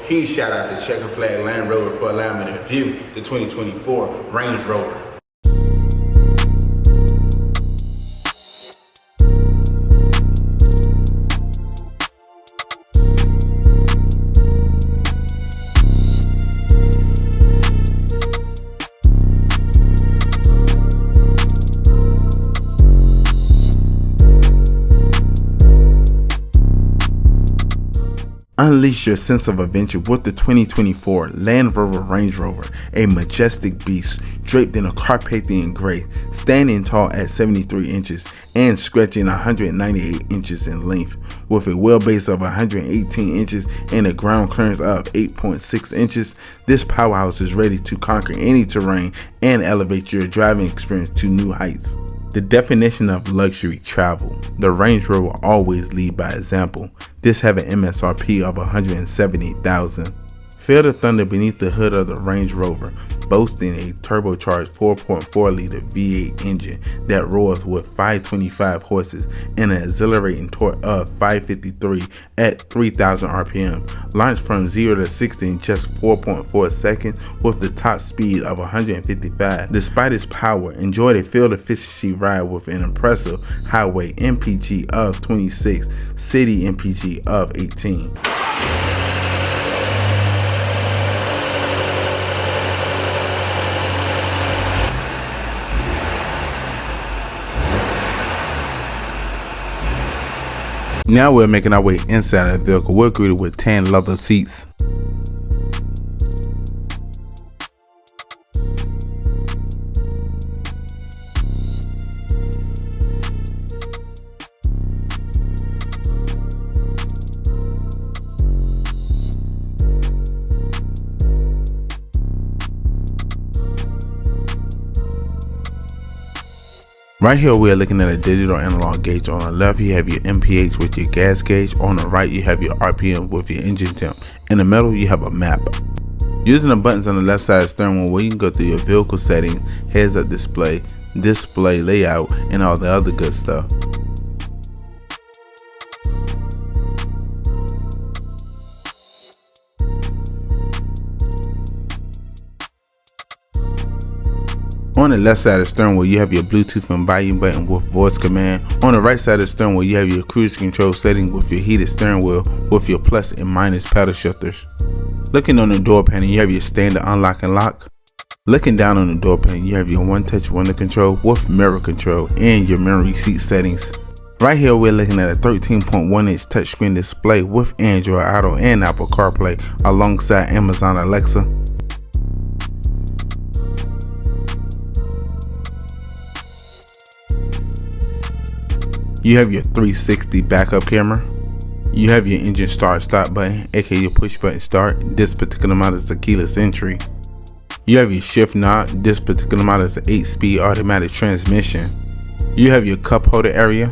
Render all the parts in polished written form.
huge shout out to Checker Flag Land Rover for allowing me to review the 2024 Range Rover. Unleash your sense of adventure with the 2024 Land Rover Range Rover, a majestic beast draped in a Carpathian gray, standing tall at 73 inches and stretching 198 inches in length, with a wheelbase of 118 inches and a ground clearance of 8.6 inches. This powerhouse is ready to conquer any terrain and elevate your driving experience to new heights. The definition of luxury travel. The Range Rover always lead by example. This have an MSRP of $170,000. Feel the thunder beneath the hood of the Range Rover, boasting a turbocharged 4.4 liter V8 engine that roars with 525 horses and an exhilarating torque of 553 at 3,000 RPM. Launched from 0 to 60 in just 4.4 seconds with the top speed of 155. Despite its power, enjoy the field efficiency ride with an impressive highway MPG of 26, city MPG of 18. Now we're making our way inside the vehicle. We're greeted with tan leather seats. Right here we are looking at a digital analog gauge. On the left you have your MPH with your gas gauge. On the right you have your RPM with your engine temp. In the middle you have a map. Using the buttons on the left side of the steering wheel, you can go through your vehicle settings, heads up display, display layout, and all the other good stuff. On the left side of the steering wheel, you have your Bluetooth and volume button with voice command. On the right side of the steering wheel, you have your cruise control setting with your heated steering wheel with your plus and minus paddle shifters. Looking on the door panel, you have your standard unlock and lock. Looking down on the door panel, you have your one-touch window control with mirror control and your memory seat settings. Right here, we're looking at a 13.1-inch touchscreen display with Android Auto and Apple CarPlay alongside Amazon Alexa. You have your 360 backup camera. You have your engine start stop button, aka your push button start. This particular model is the keyless entry. You have your shift knob. This particular model is the 8-speed automatic transmission. You have your cup holder area.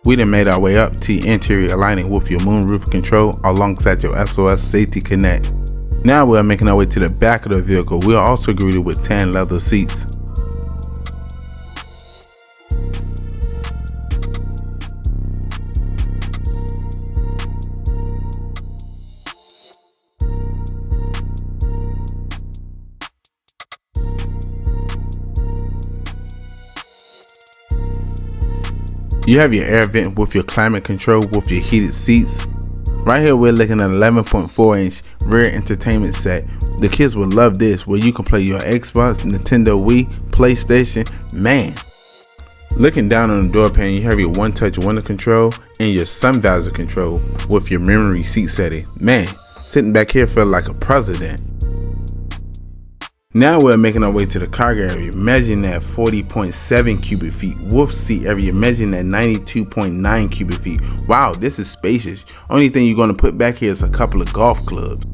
We then made our way up to interior lighting with your moonroof control alongside your SOS Safety Connect. Now we are making our way to the back of the vehicle. We are also greeted with tan leather seats. You have your air vent with your climate control with your heated seats. Right here we're looking at 11.4-inch rear entertainment set. The kids will love this, where you can play your Xbox, Nintendo Wii, PlayStation. Man. Looking down on the door panel, you have your one-touch window control and your sun visor control with your memory seat setting. Man, sitting back here felt like a president. Now we're making our way to the cargo area, measuring at 40.7 cubic feet, with seat area measuring at 92.9 cubic feet. Wow, this is spacious. Only thing you're going to put back here is a couple of golf clubs.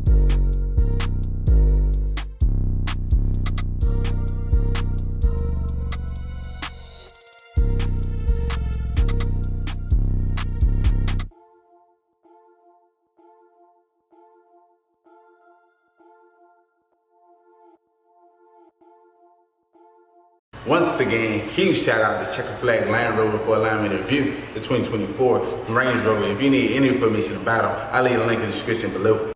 Once again, huge shout out to Checker Flag Land Rover for allowing me to review the 2024 Range Rover. If you need any information about them, I'll leave a link in the description below.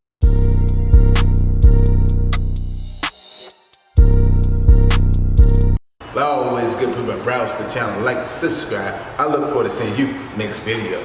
Always good people, browse the channel, like, subscribe. I look forward to seeing you next video.